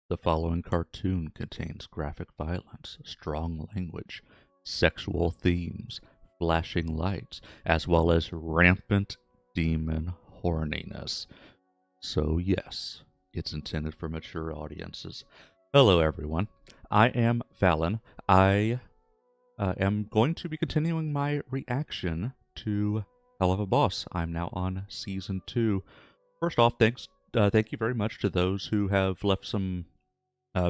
The following cartoon contains graphic violence, strong language, sexual themes, flashing lights, as well as rampant demon horniness. So, yes, it's intended for mature audiences. Hello, everyone. I am Fallon. I am going to be continuing my reaction to Helluva Boss. I'm now on season 2. First off, thank you very much to those who have left some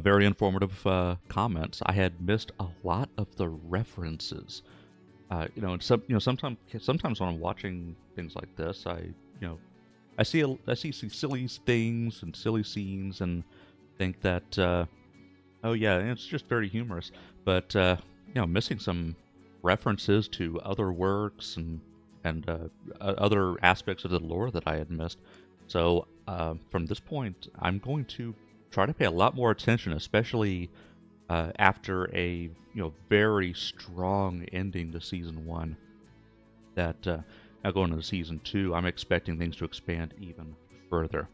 very informative comments. I had missed a lot of the references. And sometimes when I'm watching things like this, I see some silly things and silly scenes and think that, oh yeah, it's just very humorous. But missing some references to other works and other aspects of the lore that I had missed. So from this point, I'm going to try to pay a lot more attention, especially after a very strong ending to season 1. That now going into season 2, I'm expecting things to expand even further.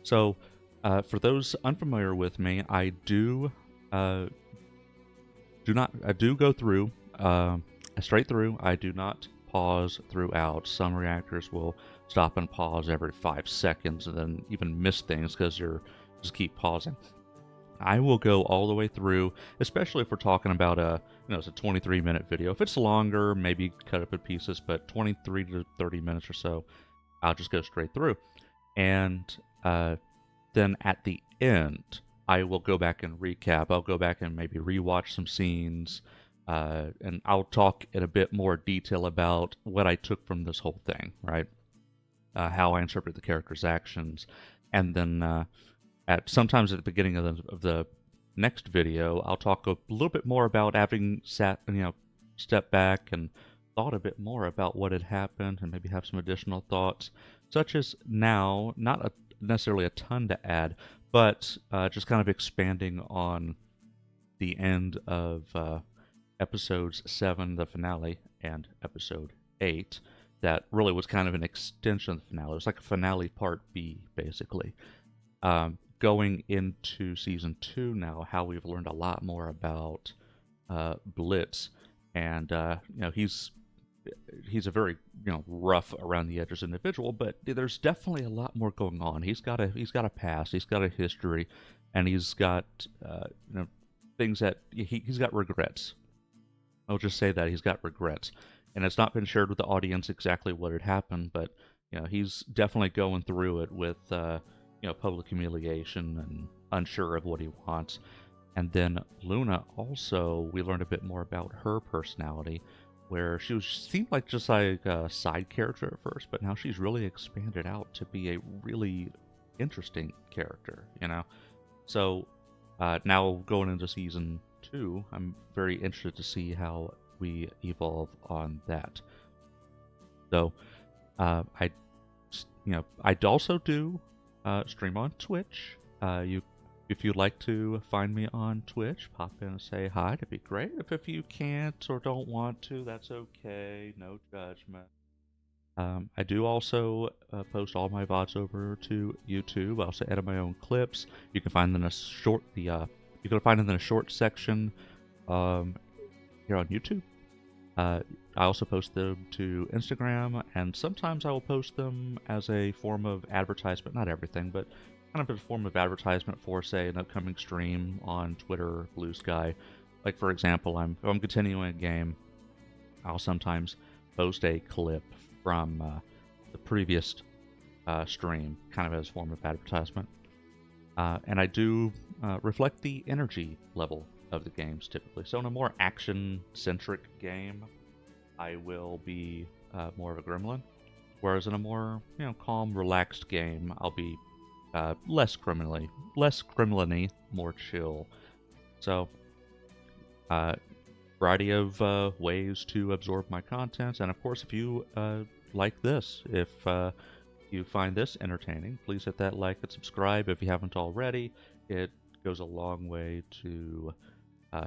So for those unfamiliar with me, I do go through straight through. I do not pause throughout. Some reactors will stop and pause every 5 seconds and then even miss things because you're just keep pausing. I will go all the way through, especially if we're talking about it's a 23-minute video. If it's longer, maybe cut up in pieces, but 23 to 30 minutes or so, I'll just go straight through. And then at the end, I will go back and recap. I'll go back and maybe rewatch some scenes, and I'll talk in a bit more detail about what I took from this whole thing, right? How I interpret the character's actions, and then sometimes at the beginning of the next video, I'll talk a little bit more about having stepped back and thought a bit more about what had happened, and maybe have some additional thoughts, such as now, not necessarily a ton to add, but just kind of expanding on the end of episodes 7, the finale, and episode 8. That really was kind of an extension of the finale. It was like a finale part B, basically. Going into season 2 now, how we've learned a lot more about Blitz, and he's a very rough around the edges individual, but there's definitely a lot more going on. He's got a past, he's got a history, and he's got things that he's got regrets. I'll just say that he's got regrets, and it's not been shared with the audience exactly what had happened, but he's definitely going through it with public humiliation and unsure of what he wants. And then Luna also, we learned a bit more about her personality, where seemed like just like a side character at first, but now she's really expanded out to be a really interesting character, So now going into season 2, I'm very interested to see how we evolve on that. So I'd also do stream on Twitch. If you'd like to find me on Twitch, pop in and say hi. It'd be great. If you can't or don't want to, that's okay. No judgment. I do also post all my VODs over to YouTube. I also edit my own clips. You can find them in a short section here on YouTube. I also post them to Instagram, and sometimes I will post them as a form of advertisement. Not everything, but kind of a form of advertisement for, say, an upcoming stream on Twitter, Blue Sky. Like, for example, if I'm continuing a game, I'll sometimes post a clip from the previous stream, kind of as a form of advertisement. And I do reflect the energy level of the games typically. So in a more action-centric game, I will be more of a gremlin, whereas in a more calm, relaxed game, I'll be less gremlin-y, more chill. So variety of ways to absorb my content, and of course, if you like this, if you find this entertaining, please hit that like and subscribe if you haven't already. It goes a long way to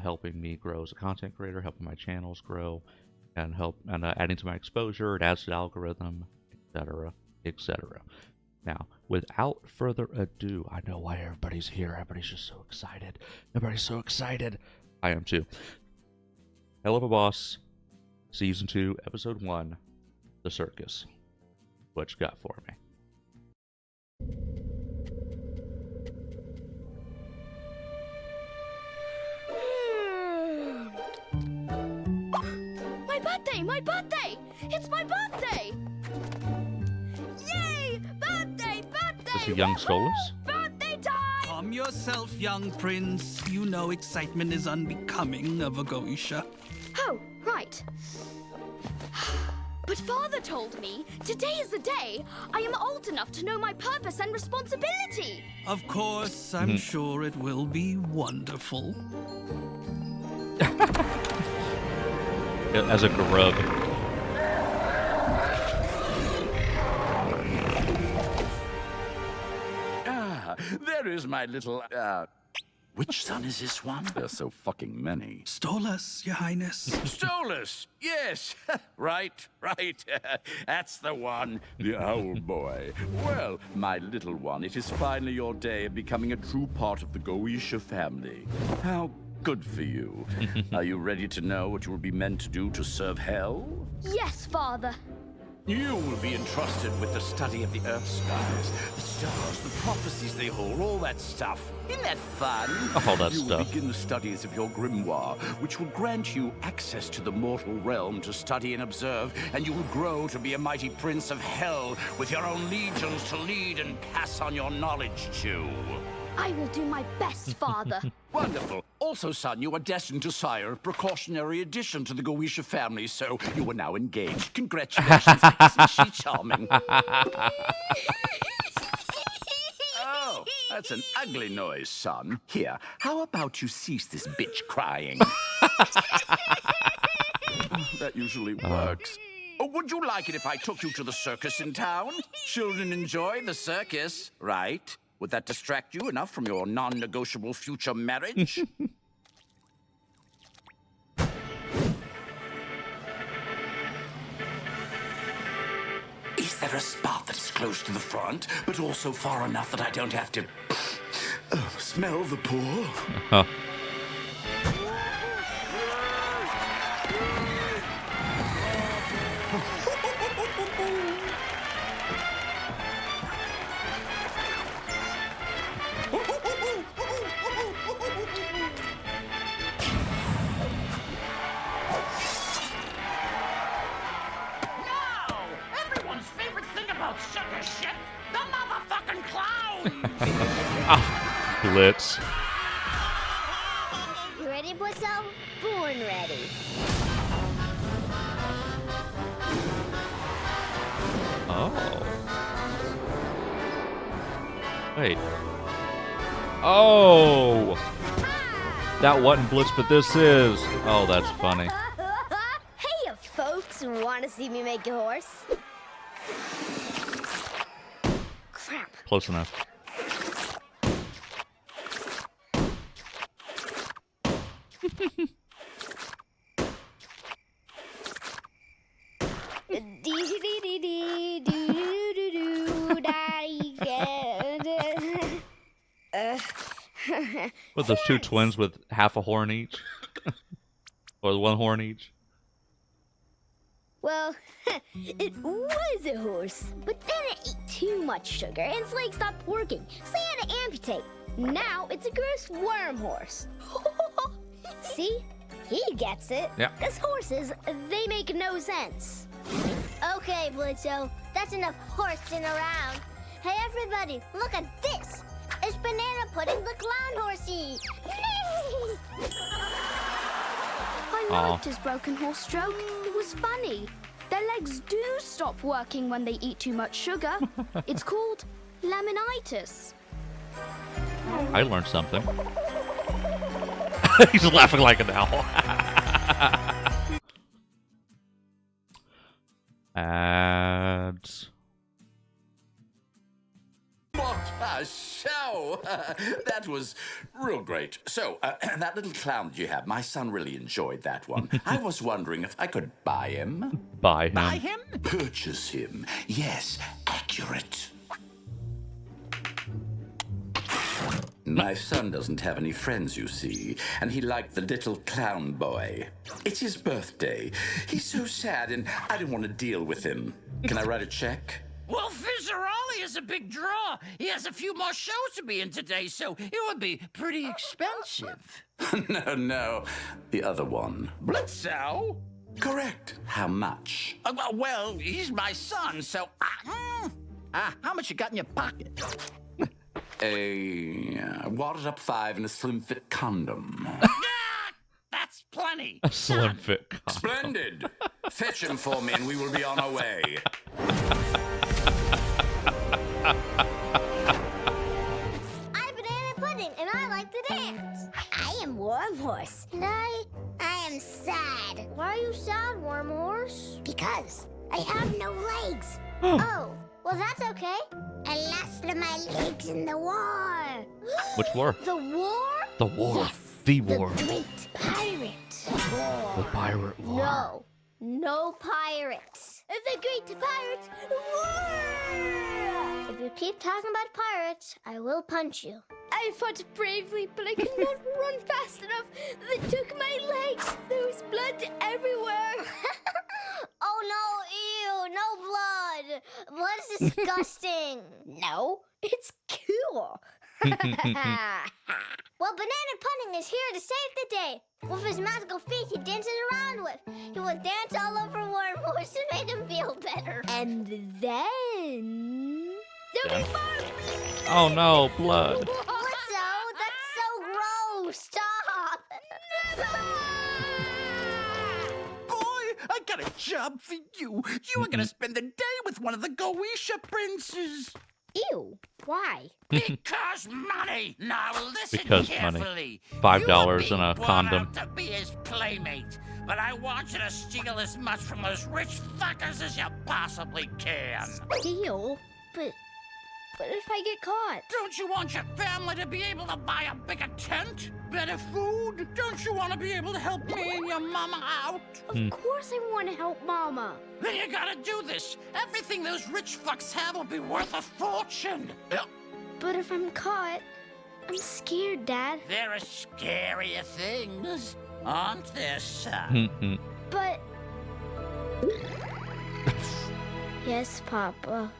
helping me grow as a content creator, helping my channels grow, and adding to my exposure. It adds to the algorithm, etc., etc. Now, without further ado, I know why everybody's here. Everybody's just so excited. Everybody's so excited. I am too. Helluva Boss, Season 2, Episode 1, The Circus. What you got for me? My birthday! My birthday! It's my birthday! Yay! Birthday! Birthday! Is this a young Stolis? Birthday time! Calm yourself, young prince. You know excitement is unbecoming of a geisha. Oh, right. But Father told me today is the day I am old enough to know my purpose and responsibility. Of course, I'm sure it will be wonderful. As a grub. There is my little, which son is this one? There's so fucking many. Stolis, your highness. Stolis! Yes! right. That's the one. The owl boy. Well, my little one, it is finally your day of becoming a true part of the Goisha family. How good for you. Are you ready to know what you will be meant to do to serve hell? Yes, Father. You will be entrusted with the study of the earth skies, the stars, the prophecies they hold, all that stuff. Isn't that fun? All that you stuff. will begin the studies of your grimoire, which will grant you access to the mortal realm to study and observe, and you will grow to be a mighty prince of hell with your own legions to lead and pass on your knowledge to. I will do my best, Father. Wonderful. Also, son, you are destined to sire a precautionary addition to the Goisha family, so you are now engaged. Congratulations. Isn't she charming? Oh, that's an ugly noise, son. Here, how about you cease this bitch crying? That usually works. Oh, would you like it if I took you to the circus in town? Children enjoy the circus, right? Would that distract you enough from your non-negotiable future marriage? Is there a spot that's close to the front, but also far enough that I don't have to smell the pool? Blitz. You ready, Blitzø? Born ready. Oh. Wait. Oh! That wasn't Blitz, but this is. Oh, that's funny. Hey, you folks, want to see me make a horse? Crap. Close enough. With those two twins with half a horn each? Or one horn each? Well, it was a horse, but then it ate too much sugar and its legs stopped working, so I had to amputate. Now it's a gross worm horse. See? He gets it. Yeah. Because horses, they make no sense. Okay, Blitzø, that's enough horsing around. Hey, everybody, look at this. It's Banana Pudding the Clown Horsey. I liked his broken horse stroke. It was funny. Their legs do stop working when they eat too much sugar. It's called laminitis. I learned something. He's laughing like an owl. Ads. What a show! That was real great. So, that little clown that you have, my son really enjoyed that one. I was wondering if I could buy him. Buy him. Buy him? Purchase him. Yes, accurate. My son doesn't have any friends, you see, and he liked the little clown boy. It's his birthday. He's so sad, and I don't want to deal with him. Can I write a check? Well, Fizzaroli is a big draw. He has a few more shows to be in today, so it would be pretty expensive. No. The other one. Blitzø? Correct. How much? Well, he's my son, so... how much you got in your pocket? A wadded up 5 and a slim fit condom. That's plenty. A slim fit. Splendid. Fetch him for me and we will be on our way. I'm Banana Pudding, and I like to dance. I am Warm Horse, and I am sad. Why are you sad, Warm Horse? Because I have no legs. Oh, well, that's okay. I lost my legs in the war. Which war? The war? The war. Yes. The war. The Great Pirate War. The pirate war. No pirates. The Great Pirate War! If you keep talking about pirates, I will punch you. I fought bravely, but I could not run fast enough. They took my legs. There was blood everywhere. Oh no, ew, no blood. Blood's disgusting. No, it's cool. Well, Banana Pudding is here to save the day. With his magical feet he dances around with. He will dance all over Warm Horse to make him feel better. And then... there'll be more... Oh no, blood. Blitzø, that's so gross. Stop. Boy, I got a job for you. You are gonna spend the day with one of the Goetia princes. Ew, why? Because money. Now listen Because carefully. money. $5 You are being and a bought condom. out to be his playmate, but I want you to steal as much from those rich fuckers as you possibly can. Deal? But if I get caught? Don't you want your family to be able to buy a bigger tent? Better food? Don't you want to be able to help me and your mama out? Of course I want to help Mama. Then you gotta do this. Everything those rich fucks have will be worth a fortune. But if I'm caught, I'm scared, Dad. There are scarier things, aren't there, son? But... Yes, Papa.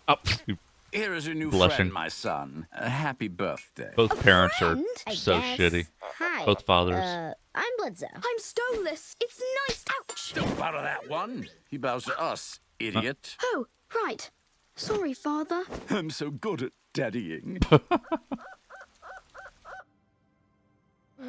Oh, Here is your new Blushing. friend, my son. Happy birthday. both parents are friend, I so guess. shitty. Hi. Both fathers. I'm Blitzø. I'm Stolis. It's nice. Ouch. Don't bow to that one. He bows to us, idiot. Oh, right. Sorry, Father. I'm so good at daddying.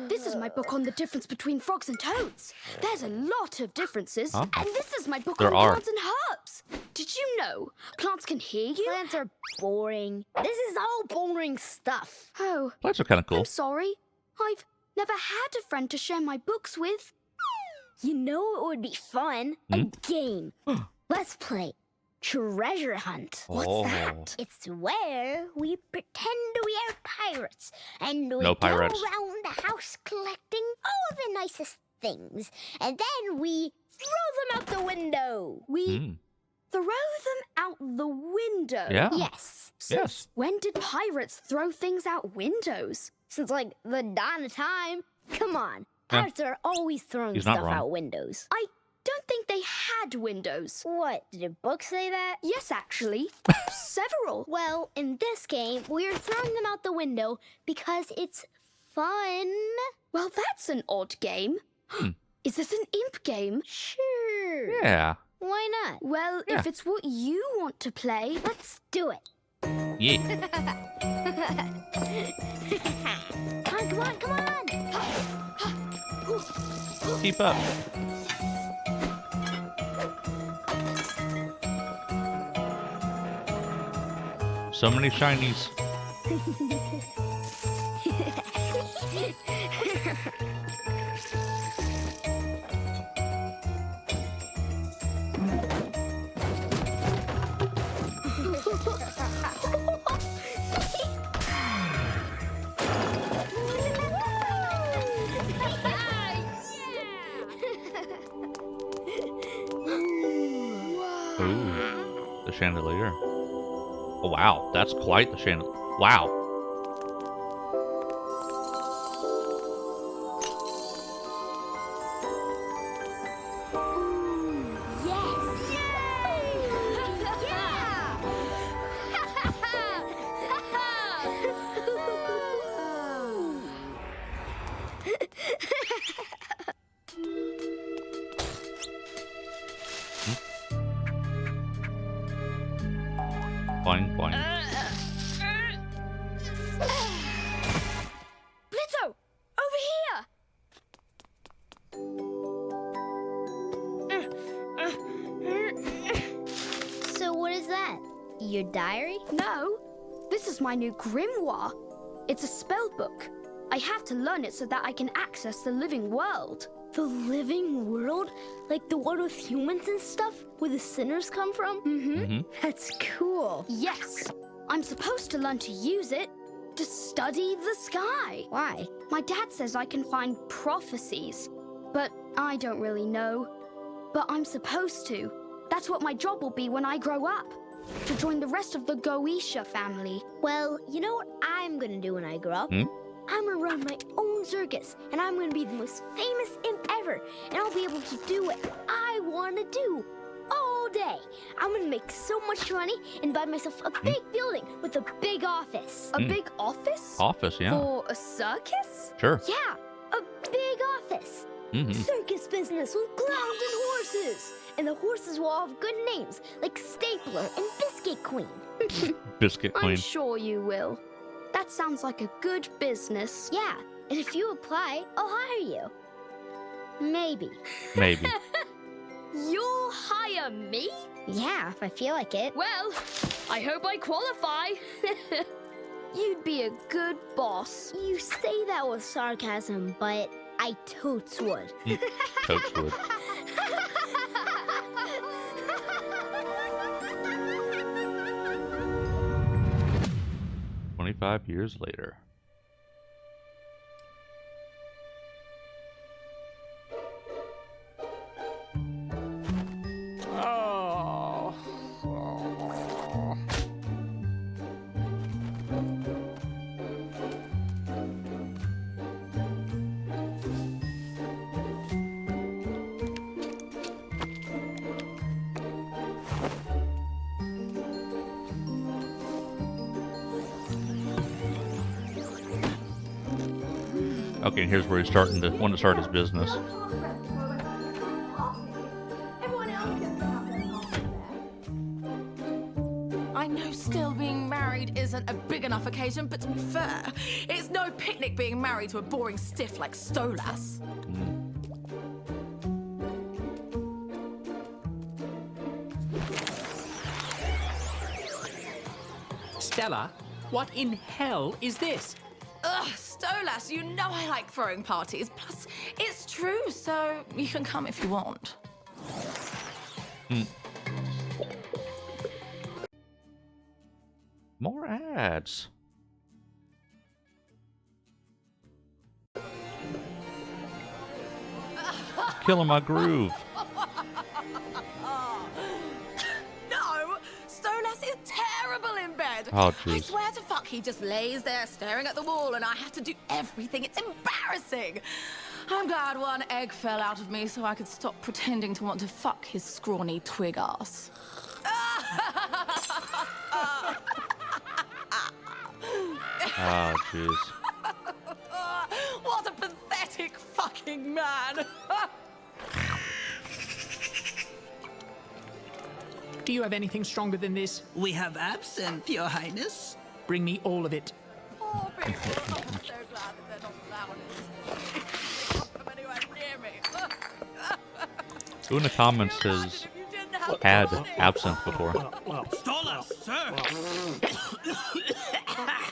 This is my book on the difference between frogs and toads. There's a lot of differences. Huh? And this is my book There on are. plants and herbs. Did you know plants can hear you? Plants are boring. This is all boring stuff. Oh, Plants are kind of cool. I'm sorry. I've never had a friend to share my books with. You know it would be fun? A game. Let's play Treasure Hunt. Oh. What's that? It's where we pretend we are pirates and we No go pirates. around the house collecting all the nicest things, and then we throw them out the window. We throw them out the window. Yeah. Yes. Yes. When did pirates throw things out windows? Since like the dawn of time. Come on. Yeah. Pirates are always throwing He's not stuff wrong. out windows. I don't think they had windows. What? Did your book say that? Yes, actually. Several. Well, in this game, we're throwing them out the window because it's fun. Well, that's an odd game. Is this an imp game? Sure. Yeah. Why not? Well, Yeah. if it's what you want to play, Let's do it. Yeah. Come on, come on. Keep up. So many shinies. Ooh. the chandelier. Oh, wow. That's quite the chandelier. Wow. Boing, boing. Blitzø! Over here! So what is that? Your diary? No, this is my new grimoire. It's a spell book. I have to learn it so that I can access the living world. The living world? Like the one with humans and stuff? Where the sinners come from? Mm-hmm. That's cool. Yes, I'm supposed to learn to use it to study the sky. Why? My dad says I can find prophecies, but I don't really know. But I'm supposed to. That's what my job will be when I grow up. To join the rest of the Goetia family. Well, you know what I'm gonna do when I grow up? I'm gonna run my own circus, and I'm gonna be the most famous imp ever, and I'll be able to do what I wanna do all day. I'm gonna make so much money and buy myself a big building with a big office. A big office? Office, yeah. For a circus? Sure. Yeah, a big office. Circus business with clowns and horses. And the horses will all have good names, like Stapler and Biscuit Queen. Biscuit Queen. I'm sure you will. That sounds like a good business. Yeah, and if you apply, I'll hire you. Maybe. Maybe. You'll hire me? Yeah, if I feel like it. Well, I hope I qualify. You'd be a good boss. You say that with sarcasm, but I totes would. Totes would. "25 years later." Okay, and here's where he's starting to want to start his business. I know still being married isn't a big enough occasion, but to be fair, it's no picnic being married to a boring stiff like Stolis. Stella, what in hell is this? Ugh, Stolas, you know I like throwing parties. Plus, it's true, so you can come if you want. More ads. Killing my groove. No, Stolas is terrible in bed. Oh, I jeez. swear to fuck, he just lays there staring at the wall and I have to do everything. It's embarrassing. I'm glad one egg fell out of me so I could stop pretending to want to fuck his scrawny twig ass. Oh, jeez. What a pathetic fucking man. Do you have anything stronger than this? We have absinthe, Your Highness. Bring me all of it. Poor people. I'm so glad that they're not flowers. Not from anywhere near me. Who in the comments has had absinthe before? Stolis, sir!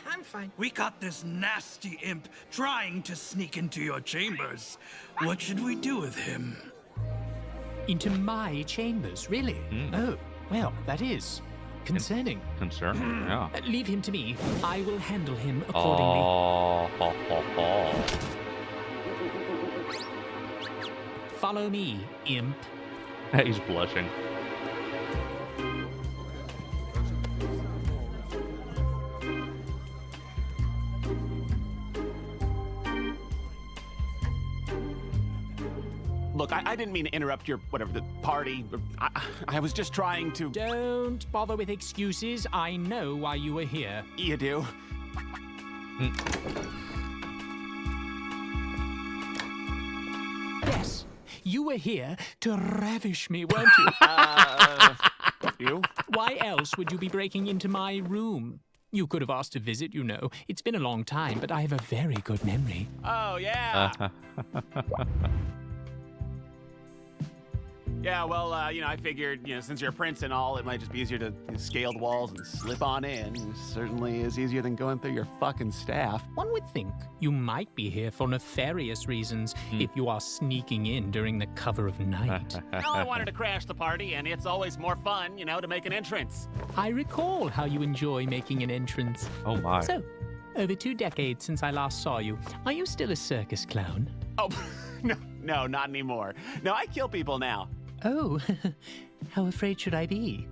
I'm fine. We caught this nasty imp trying to sneak into your chambers. What should we do with him? Into my chambers, really? Oh, well, that is concerning. Concerning, yeah. Leave him to me. I will handle him accordingly. Oh, ho, ho, ho. Follow me, imp. He's blushing. look, I didn't mean to interrupt your, whatever, the party. I was just trying to... Don't bother with excuses. I know why you were here. You do? Yes, you were here to ravish me, weren't you? You? Why else would you be breaking into my room? You could have asked to visit, you know. It's been a long time, but I have a very good memory. Oh, yeah. Yeah, well, you know, I figured, you know, since you're a prince and all, it might just be easier to scale the walls and slip on in. It certainly is easier than going through your fucking staff. One would think you might be here for nefarious reasons if you are sneaking in during the cover of night. Well, I wanted to crash the party, and it's always more fun, you know, to make an entrance. I recall how you enjoy making an entrance. Oh my. So, over 2 decades since I last saw you, are you still a circus clown? Oh, no, not anymore. No, I kill people now. Oh, how afraid should I be?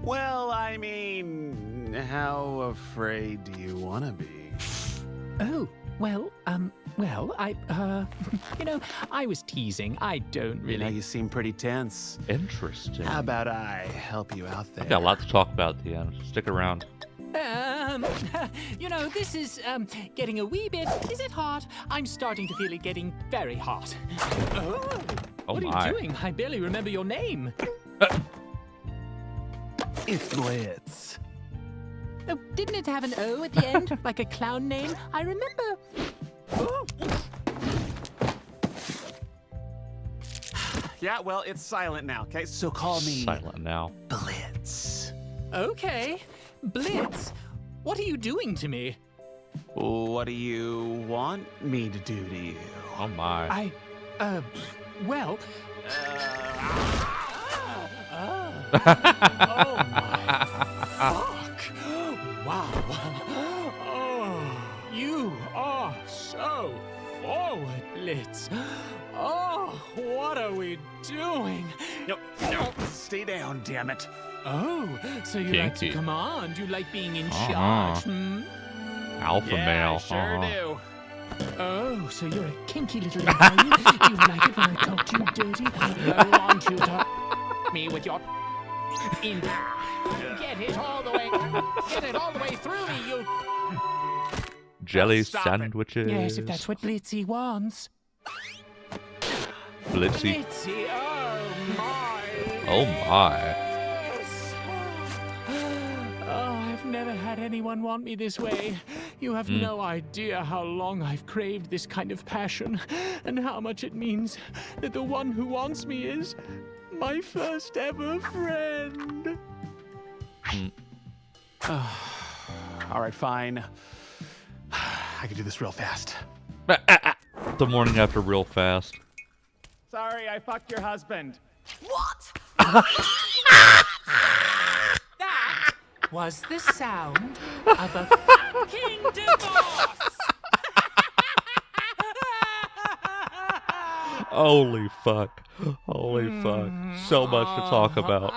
Well, I mean, how afraid do you want to be? Oh, well, I, you know, I was teasing. I don't really... You know, you seem pretty tense. Interesting. How about I help you out there? I've got a lot to talk about at the end. Stick around. You know, this is, getting a wee bit... Is it hot? I'm starting to feel it getting very hot. Oh, what my. are you doing? I barely remember your name. It's Blitz. Oh, didn't it have an O at the end, like a clown name? I remember... Oh. Yeah, well, it's silent now, okay? So call me... Silent now. Blitz. Okay. Blitz, what are you doing to me? What do you want me to do to you? Oh my. Well... Oh my fuck! Wow! Oh, you are so forward, Blitz. Oh, what are we doing? No, stay down, damn it. Oh, so you like to Kinky. command? You like being in charge, hmm? Alpha male. Sure do. Oh, so you're a kinky little guy. You like it when I talk to you dirty? I want you to me with your in. Get it all the way through me, you. Jelly Stop it. sandwiches. Yes, if that's what Blitzy wants. Blitzy. Blitzy, oh my. Oh my. Oh, I've never had anyone want me this way. You have no idea how long I've craved this kind of passion, and how much it means that the one who wants me is my first ever friend. All right, fine. I can do this real fast. The morning after real fast. Sorry, I fucked your husband. What? That was the sound of a fucking divorce. Holy fuck. Holy fuck. So much to talk about.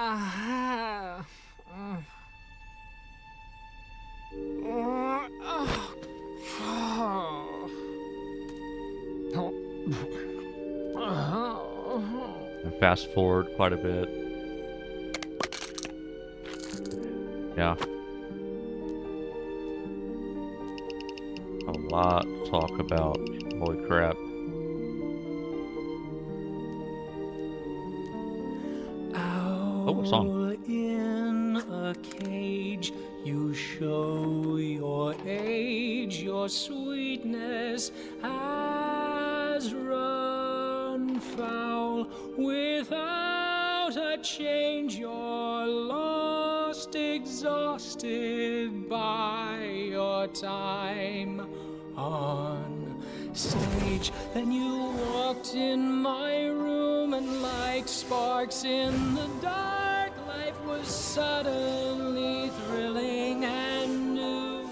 And fast forward quite a bit. Yeah. A lot to talk about. Holy crap. Oh, what's on? In a cage, you show your age, your sweetness has run foul. Without a change, you're lost, exhausted by your time on stage. Then you walked in my room, and like sparks in the dark, life was suddenly thrilling and new.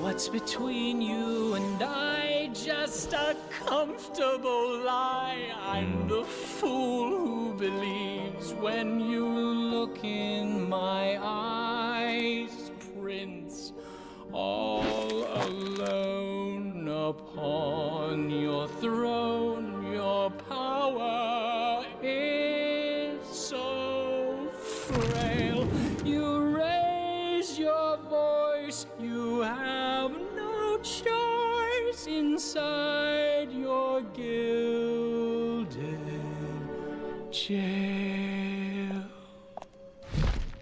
What's between you and I? Just a comfortable lie. I'm the fool who believes when you look in my eyes, Prince, all alone upon your throne. frail. You raise your voice, you have no choice inside your gilded jail.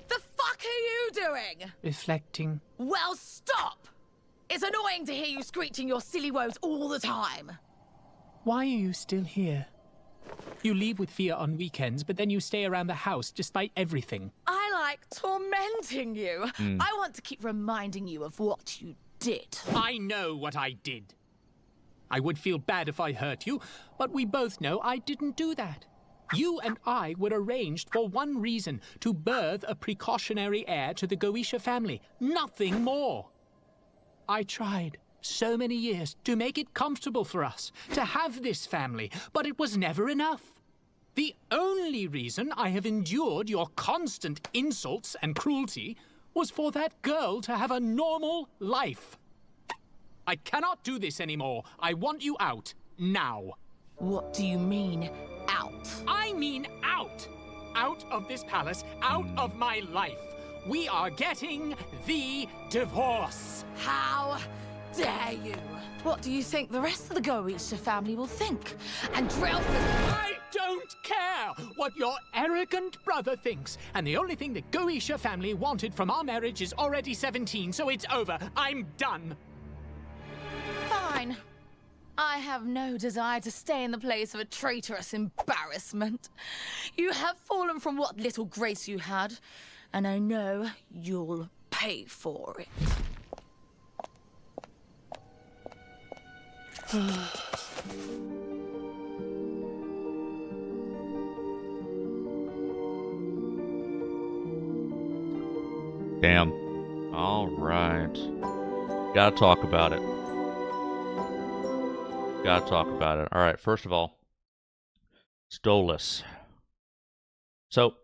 The fuck are you doing? Reflecting. Well, stop! It's annoying to hear you screeching your silly woes all the time. Why are you still here? You leave with Fia on weekends, but then you stay around the house despite everything. I like tormenting you. I want to keep reminding you of what you did. I know what I did. I would feel bad if I hurt you, but we both know I didn't do that. You and I were arranged for one reason, to birth a precautionary heir to the Goetia family. Nothing more. I tried so many years to make it comfortable for us, to have this family, but it was never enough. The only reason I have endured your constant insults and cruelty was for that girl to have a normal life. I cannot do this anymore. I want you out, now. What do you mean, out? I mean out! Out of this palace, out of my life. We are getting the divorce. How dare you? What do you think the rest of the Goetia family will think? And I don't care what your arrogant brother thinks. And the only thing the Goetia family wanted from our marriage is already 17, so it's over. I'm done. Fine. I have no desire to stay in the place of a traitorous embarrassment. You have fallen from what little grace you had, and I know you'll pay for it. Damn. All right. Gotta talk about it. Gotta talk about it. All right, first of all, Stolis. So,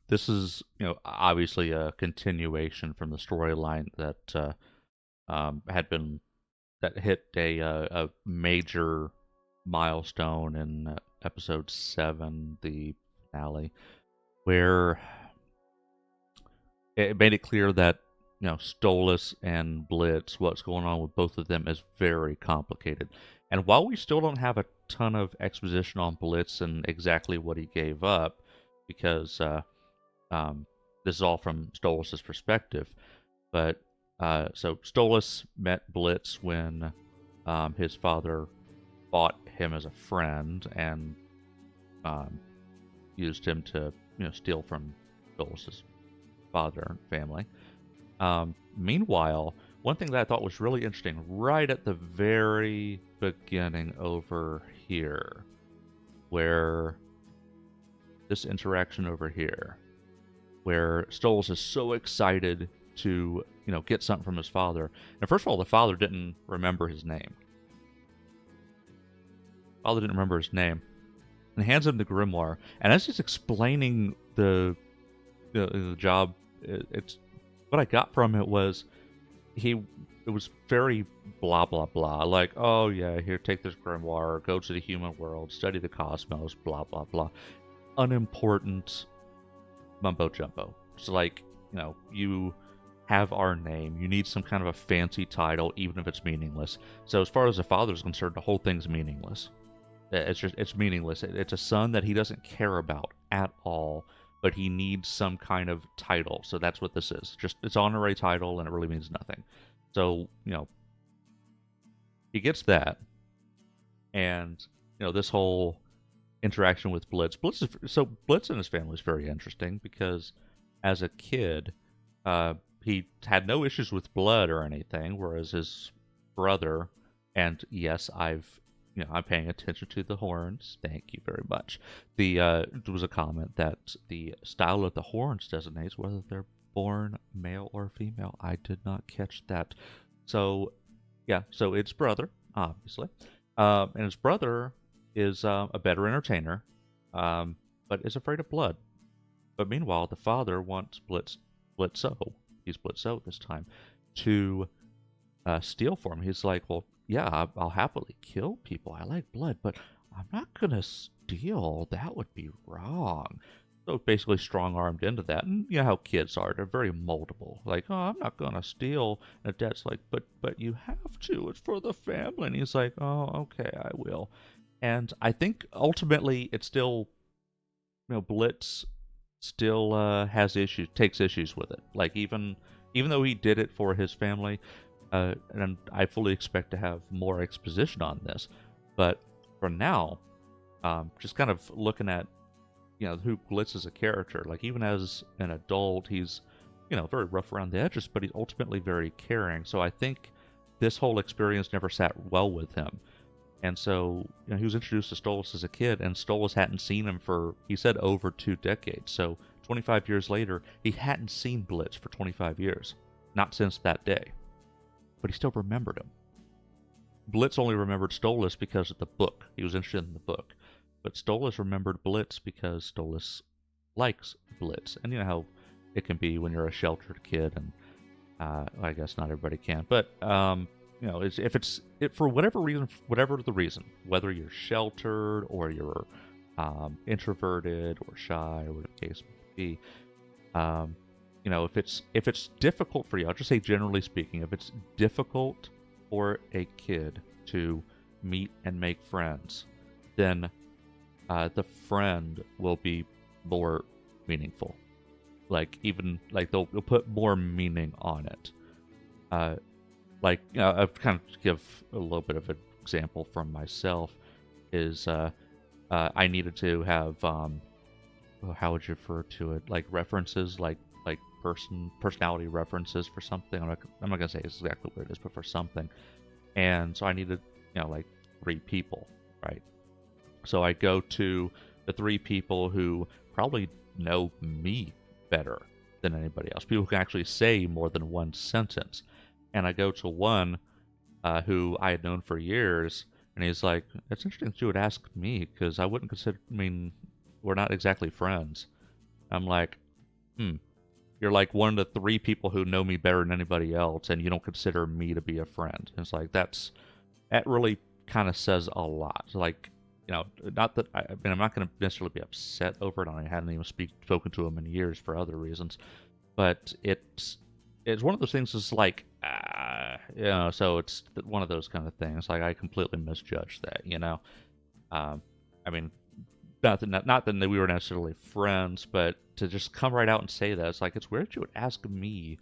this is, obviously a continuation from the storyline that that hit a major milestone in episode 7, the finale, where it made it clear that Stolis and Blitz, what's going on with both of them is very complicated. And while we still don't have a ton of exposition on Blitz and exactly what he gave up, because this is all from Stolis' perspective, but so Stolis met Blitz when his father bought him as a friend and used him to steal from Stolis' father and family. Meanwhile, one thing that I thought was really interesting, right at the very beginning over here, where this interaction over here, where Stolis is so excited to, get something from his father. And first of all, the father didn't remember his name. Father didn't remember his name. And hands him the grimoire. And as he's explaining the job, it's what I got from it was it was very blah blah blah, like, oh yeah, here, take this grimoire, go to the human world, study the cosmos, blah blah blah, unimportant mumbo jumbo. It's like, you have our name, you need some kind of a fancy title, even if it's meaningless. So as far as the father's concerned, the whole thing's meaningless. It's meaningless. It's a son that he doesn't care about at all, but he needs some kind of title. So that's what this is. Just, it's honorary title, and it really means nothing. So, he gets that. And, this whole interaction with Blitz. Blitz and his family is very interesting because as a kid, he had no issues with blood or anything, whereas his brother, and yes, I'm paying attention to the horns. Thank you very much. There was a comment that the style of the horns designates whether they're born male or female. I did not catch that. So, yeah, so it's brother, obviously. And his brother is a better entertainer, but is afraid of blood. But meanwhile, the father wants Blitzø, he's Blitzø this time, to steal for him. He's like, well, yeah, I'll happily kill people. I like blood, but I'm not going to steal. That would be wrong. so basically strong-armed into that. And you know how kids are. They're very moldable. Like, oh, I'm not going to steal. And Dad's like, but you have to. It's for the family. And he's like, oh, okay, I will. And I think ultimately it's still, Blitz still has issues, takes issues with it. Like, even though he did it for his family, and I fully expect to have more exposition on this, but for now, just kind of looking at, who Blitz is a character. Like, even as an adult, he's, very rough around the edges, but he's ultimately very caring. So I think this whole experience never sat well with him. And so, he was introduced to Stolis as a kid, and Stolis hadn't seen him for, he said, over 2 decades. So 25 years later, he hadn't seen Blitz for 25 years. Not since that day. But he still remembered him. Blitz only remembered Stolis because of the book. He was interested in the book. But Stolis remembered Blitz because Stolis likes Blitz. And you know how it can be when you're a sheltered kid, and I guess not everybody can. But, for whatever reason, whatever the reason, whether you're sheltered or you're introverted or shy or whatever the case may be, if it's difficult for you, I'll just say generally speaking, if it's difficult for a kid to meet and make friends, then the friend will be more meaningful. Like, even, like, they'll put more meaning on it. I'll kind of give a little bit of an example from myself, is I needed to have, how would you refer to it? Like, references, like personality references for something. I'm not going to say exactly what it is, but for something. And so I needed, like 3 people, right? So I go to the 3 people who probably know me better than anybody else. People who can actually say more than one sentence. And I go to one who I had known for years, and he's like, it's interesting that you would ask me, because I wouldn't consider, we're not exactly friends. I'm like, you're like one of the 3 people who know me better than anybody else, and you don't consider me to be a friend. And it's like, that really kind of says a lot. Like, not that, I'm not going to necessarily be upset over it. I hadn't even spoken to him in years for other reasons. But it's one of those things that's like, so it's one of those kind of things. Like, I completely misjudged that, not that we were necessarily friends, but to just come right out and say that, it's like, it's weird you would ask me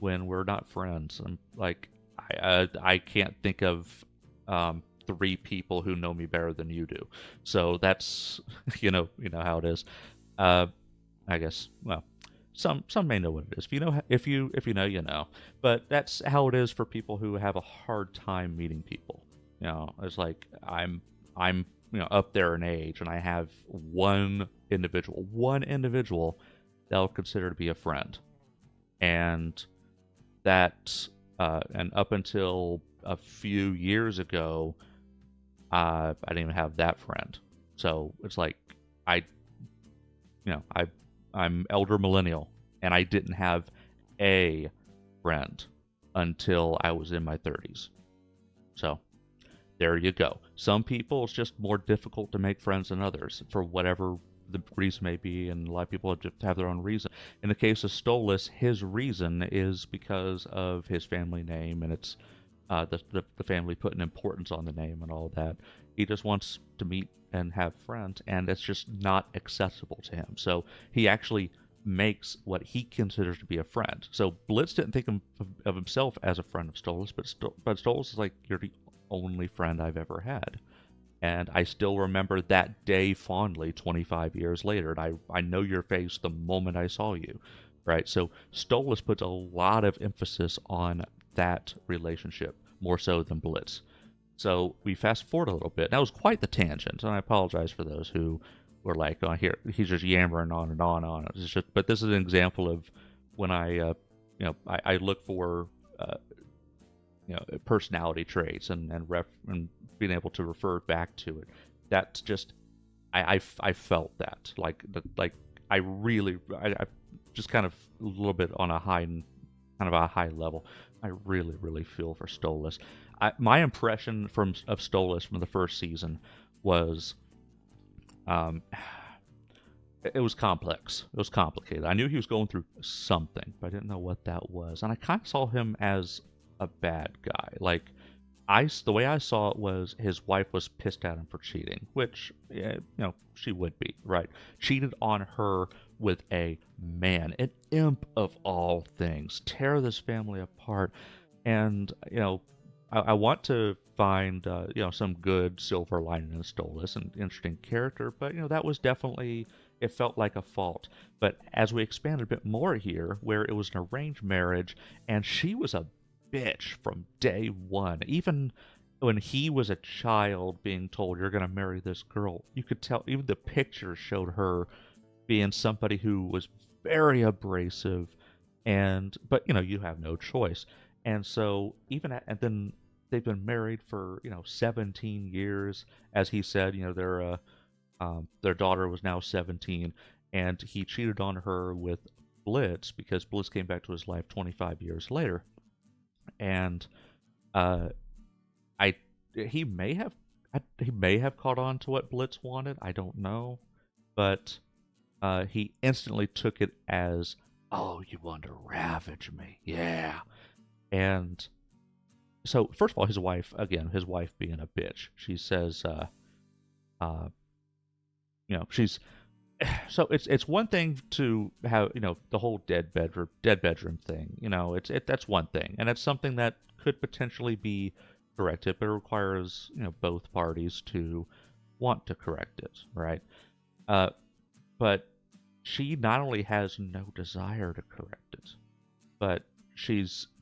when we're not friends. I'm like, I can't think of 3 people who know me better than you do. So that's, you know how it is. I guess, well, some may know what it is. If you know, you know. But that's how it is for people who have a hard time meeting people. It's like, I'm up there in age, and I have one individual that I'll consider to be a friend. And that, and up until a few years ago, I didn't even have that friend. So it's like, I'm elder millennial, and I didn't have a friend until I was in my 30s. So there you go. Some people, it's just more difficult to make friends than others, for whatever the reason may be, and a lot of people just have their own reason. In the case of Stolis, his reason is because of his family name, and it's the family putting importance on the name and all that. He just wants to meet and have friends, and it's just not accessible to him. So he actually makes what he considers to be a friend. So Blitz didn't think of himself as a friend of Stolis, but Stolis is like, you're the only friend I've ever had. And I still remember that day fondly 25 years later. And I know your face the moment I saw you, right? So Stolis puts a lot of emphasis on that relationship, more so than Blitz. So we fast forward a little bit. That was quite the tangent, and I apologize for those who were like, "Oh, here he's just yammering on and on and on." It's just, but this is an example of when I look for personality traits and being able to refer back to it. That's just I felt that like I just kind of a little bit on a high level. I really feel for Stolis. My impression of Stolis from the first season was, it was complex. It was complicated. I knew he was going through something, but I didn't know what that was. And I kind of saw him as a bad guy. Like, the way I saw it was his wife was pissed at him for cheating, which, she would be, right? Cheated on her with a man, an imp of all things, tear this family apart. And, I want to find, some good silver lining in Stolis, an interesting character, but, that was definitely, it felt like a fault. But as we expand a bit more here, where it was an arranged marriage, and she was a bitch from day one. Even when he was a child being told, you're going to marry this girl, you could tell, even the pictures showed her being somebody who was very abrasive, but you have no choice. And so and then they've been married for 17 years, as he said. Their daughter was now 17, and he cheated on her with Blitz because Blitz came back to his life 25 years later. And he may have caught on to what Blitz wanted. I don't know, but he instantly took it as, oh, you want to ravage me, yeah. And so, first of all, his wife being a bitch. She says, she's. So it's one thing to have the whole dead bedroom thing. That's one thing, and it's something that could potentially be corrected, but it requires both parties to want to correct it, right? But she not only has no desire to correct it, but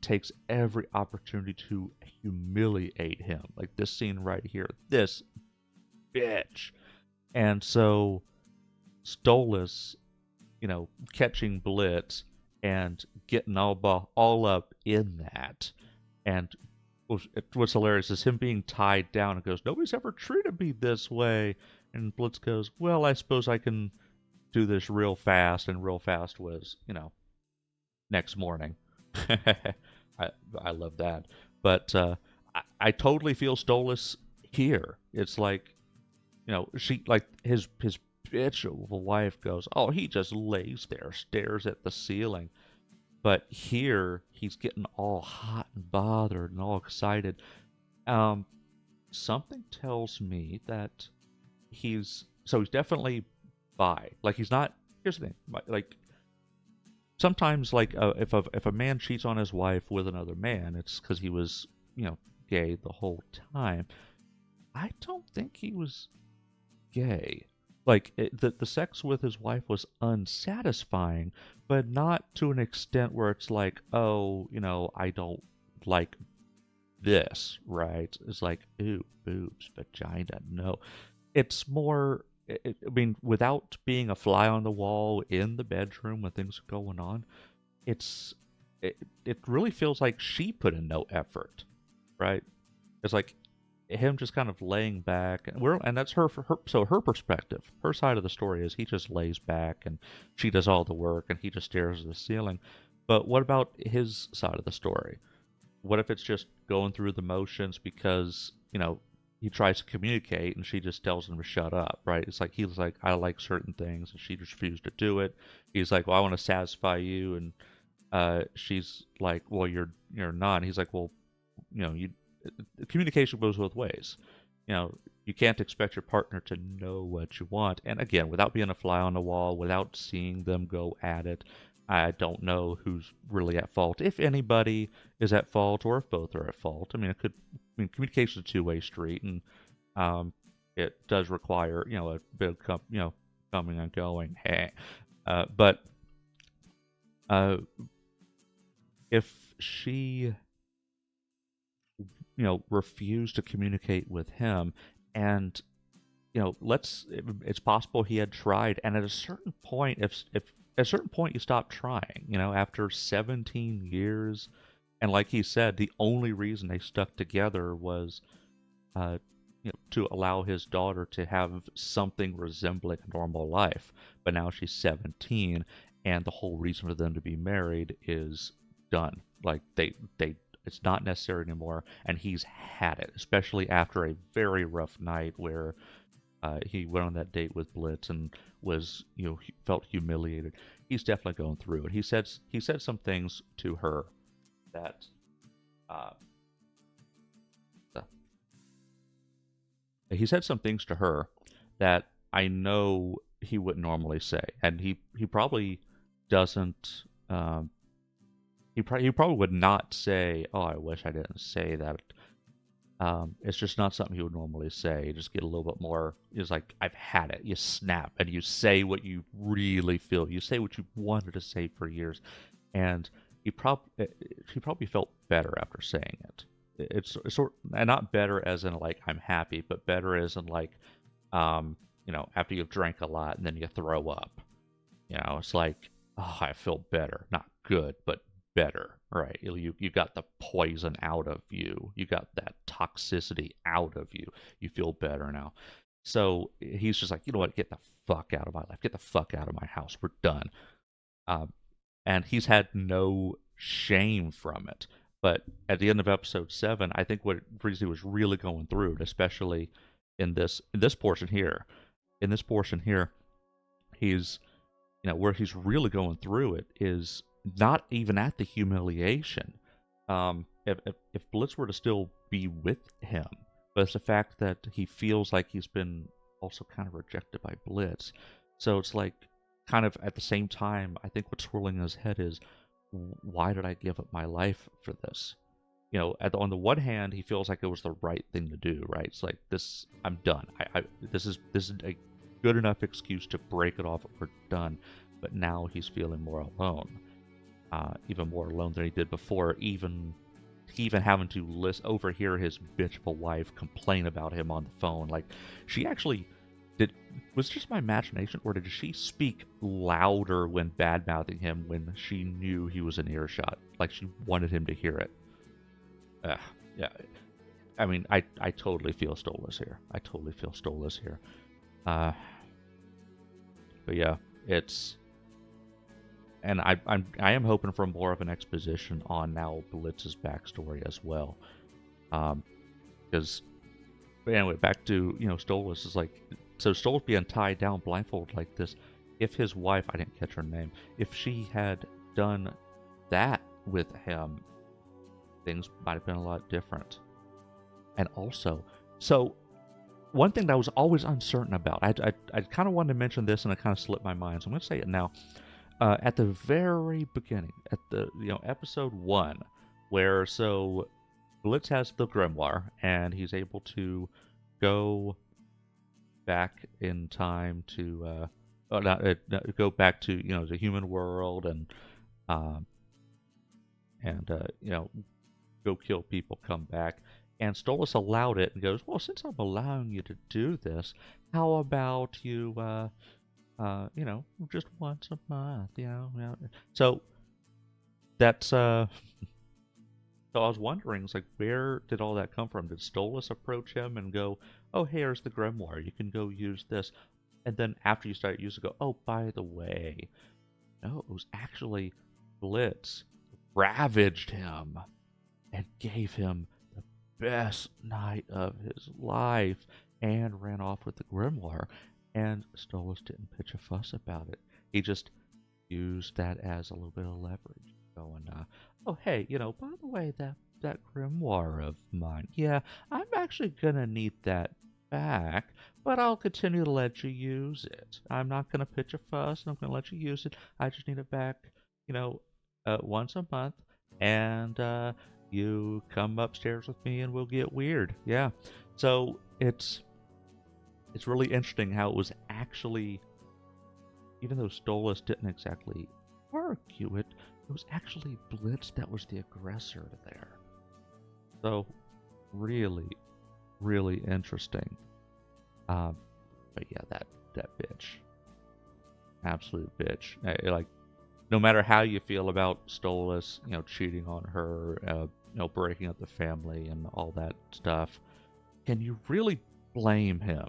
takes every opportunity to humiliate him, like this scene right here, this bitch. And so Stolis, catching Blitz and getting all up in that. And what's hilarious is him being tied down and goes, nobody's ever treated me this way. And Blitz goes, well, I suppose I can do this real fast. And real fast was, next morning. I love that. But I totally feel Stolis here. It's like, she, like, his bitch of a wife goes, oh, he just lays there, stares at the ceiling. But here, he's getting all hot and bothered and all excited. Something tells me that he's definitely bi. Like, he's not, here's the thing, like, sometimes, like, if a man cheats on his wife with another man, it's because he was, gay the whole time. I don't think he was gay. Like, the sex with his wife was unsatisfying, but not to an extent where it's like, oh, I don't like this, right? It's like, ooh, boobs, vagina, no. It's more, I mean, without being a fly on the wall in the bedroom when things are going on, it really feels like she put in no effort, right? It's like him just kind of laying back, and that's her perspective. Her side of the story is he just lays back and she does all the work and he just stares at the ceiling. But what about his side of the story? What if it's just going through the motions because, he tries to communicate and she just tells him to shut up, right? It's like he's like, I like certain things, and she just refused to do it. He's like, well, I want to satisfy you, and she's like, well, you're not. And he's like, well, communication goes both ways. You can't expect your partner to know what you want. And again, without being a fly on the wall, without seeing them go at it, I don't know who's really at fault, if anybody is at fault, or if both are at fault. I mean, communication is a two-way street, and it does require, a bit of, coming and going. But if she, refused to communicate with him, and it's possible he had tried, and at a certain point, if at a certain point you stop trying, after 17 years, and like he said, the only reason they stuck together was to allow his daughter to have something resembling a normal life. But now she's 17, and the whole reason for them to be married is done. Like, it's not necessary anymore, and he's had it, especially after a very rough night where he went on that date with Blitz and was, felt humiliated. He's definitely going through it. He said some things to her that he said some things to her that I know he wouldn't normally say, and he probably doesn't. He probably would not say, "Oh, I wish I didn't say that." It's just not something he would normally say. Just get a little bit more. It's like, I've had it. You snap and you say what you really feel. You say what you wanted to say for years, and he probably felt better after saying it. It's sort, and not better as in like I'm happy, but better as in like, after you've drank a lot and then you throw up. It's like, oh, I feel better. Not good, but better, right? You got the poison out of you. You got that toxicity out of you. You feel better now. So he's just like, you know what? Get the fuck out of my life. Get the fuck out of my house. We're done. And he's had no shame from it. But at the end of episode 7, I think what Breezy was really going through, especially in this portion here, he's, where he's really going through it is not even at the humiliation. If Blitz were to still be with him, but it's the fact that he feels like he's been also kind of rejected by Blitz. So it's like, kind of at the same time, I think what's swirling in his head is, why did I give up my life for this? On the one hand, he feels like it was the right thing to do, right? It's like, this, I'm done. This is a good enough excuse to break it off. We're done. But now he's feeling more alone, even more alone than he did before. Even having to overhear his bitch of a wife complain about him on the phone. Like, she actually was it just my imagination, or did she speak louder when bad-mouthing him when she knew he was in earshot? Like, she wanted him to hear it. Yeah. I mean, I totally feel Stolis here. But yeah, it's, and I am hoping for more of an exposition on now Blitz's backstory as well. Because, but anyway, back to, Stolis is like, so Stolis being tied down blindfolded like this, if his wife, I didn't catch her name, if she had done that with him, things might have been a lot different. And also, so one thing that I was always uncertain about, I kind of wanted to mention this and it kind of slipped my mind, so I'm going to say it now. At the very beginning, at the episode 1, where so Blitz has the grimoire and he's able to go back in time to go back to the human world and go kill people, come back. And Stolis allowed it and goes, well, since I'm allowing you to do this, how about you, just once a month, So that's, so I was wondering, it's like, where did all that come from? Did Stolis approach him and go, oh, here's the grimoire, you can go use this. And then after you start using it, go, oh, by the way, no, it was actually Blitz ravaged him and gave him the best night of his life and ran off with the grimoire. And Stolis didn't pitch a fuss about it. He just used that as a little bit of leverage. Going, oh, hey, by the way, that grimoire of mine, yeah, I'm actually going to need that back, but I'll continue to let you use it. I'm not going to pitch a fuss, and I'm going to let you use it. I just need it back, once a month, and you come upstairs with me and we'll get weird. Yeah. So it's really interesting how it was actually, even though Stolis didn't exactly argue it, it was actually Blitz that was the aggressor there. So really, really interesting. But yeah, that bitch. Absolute bitch. Like, no matter how you feel about Stolis, cheating on her, breaking up the family and all that stuff, can you really blame him?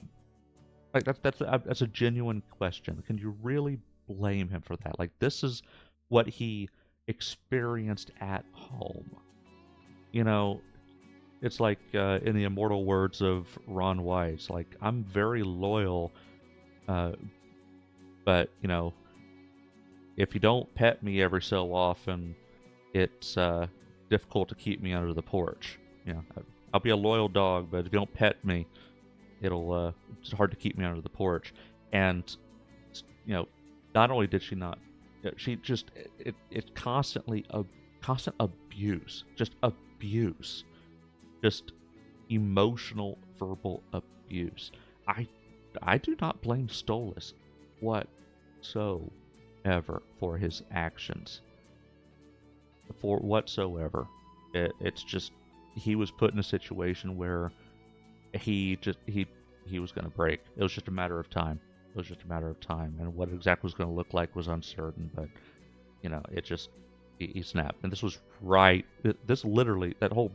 Like, that's a genuine question. Can you really blame him for that? Like, this is what he experienced at home. it's like in the immortal words of Ron Weiss, like, I'm very loyal, but, you know, if you don't pet me every so often, it's difficult to keep me under the porch. You know, I'll be a loyal dog, but if you don't pet me, it's hard to keep me under the porch. And, you know, not only did she not, she just, it constant abuse, just emotional, verbal abuse. I do not blame Stolis whatsoever for his actions. For whatsoever. It's just, he was put in a situation where he was going to break. It was just a matter of time. And what it exactly was going to look like was uncertain, but, you know, it just, he snapped. And this was right, this literally, that whole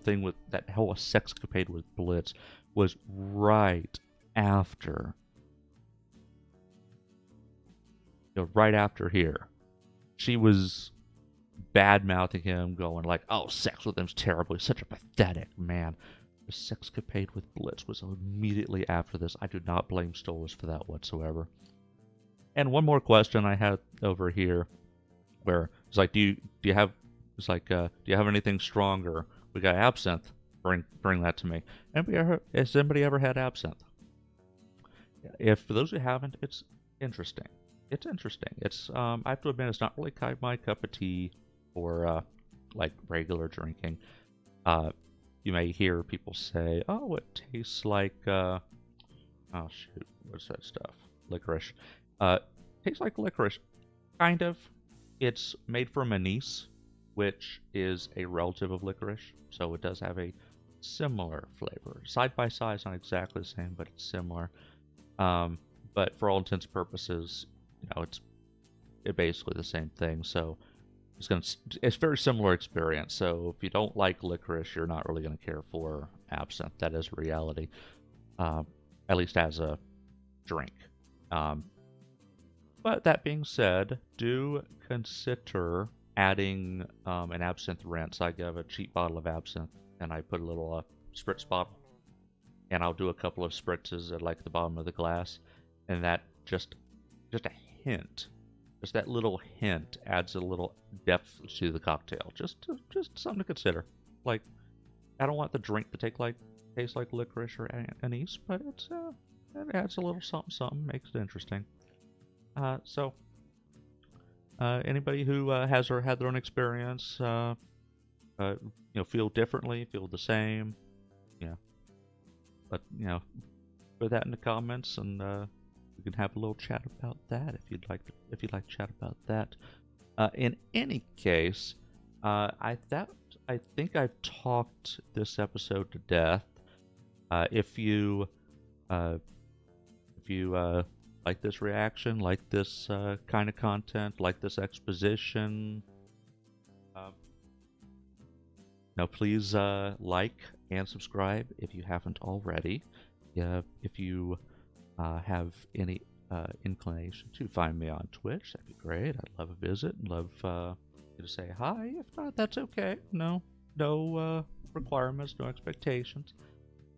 thing with, that whole sexcapade with Blitz was right after, you know, right after here. She was bad-mouthing him, going like, oh, sex with him's terrible, he's such a pathetic man. The sexcapade with Blitz was immediately after this. I do not blame Stolis for that whatsoever. And one more question I had over here, where it's like, do you have anything stronger? We got absinthe. Bring that to me. Has anybody ever had absinthe? If for those who haven't, it's interesting. It's I have to admit, it's not really my cup of tea for like regular drinking. You may hear people say, "Oh, it tastes like oh shoot, what's that stuff? Licorice." Tastes like licorice, kind of. It's made from anise, which is a relative of licorice, so it does have a similar flavor. Side by side, it's not exactly the same, but it's similar. But for all intents and purposes, you know, it's basically the same thing. So it's a very similar experience. So if you don't like licorice, you're not really going to care for absinthe. That is reality, at least as a drink. But that being said, do consider adding an absinthe rinse. I have a cheap bottle of absinthe, and I put a little spritz bottle, and I'll do a couple of spritzes at like the bottom of the glass, and that just a hint. Just that little hint adds a little depth to the cocktail. Just something to consider. Like, I don't want the drink to taste like licorice or anise, but it adds a little something, makes it interesting. So anybody who has or had their own experience, you know, feel differently, feel the same, yeah. But you know, put that in the comments, and we can have a little chat about that if you'd like to chat about that. In any case, I think I've talked this episode to death. If you like this reaction, like this kind of content, like this exposition, now please like and subscribe if you haven't already. If you have any inclination to find me on Twitch, that'd be great. I'd love a visit and love you to say hi. If not, that's okay. No requirements, no expectations.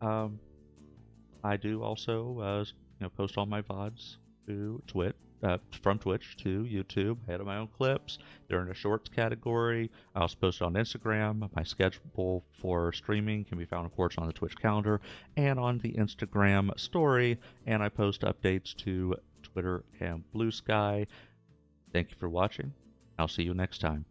I do also you know, post all my VODs to Twitch, from Twitch to YouTube. I edit my own clips. They're in a shorts category. I also post it on Instagram. My schedule for streaming can be found, of course, on the Twitch calendar and on the Instagram story. And I post updates to Twitter and Blue Sky. Thank you for watching. I'll see you next time.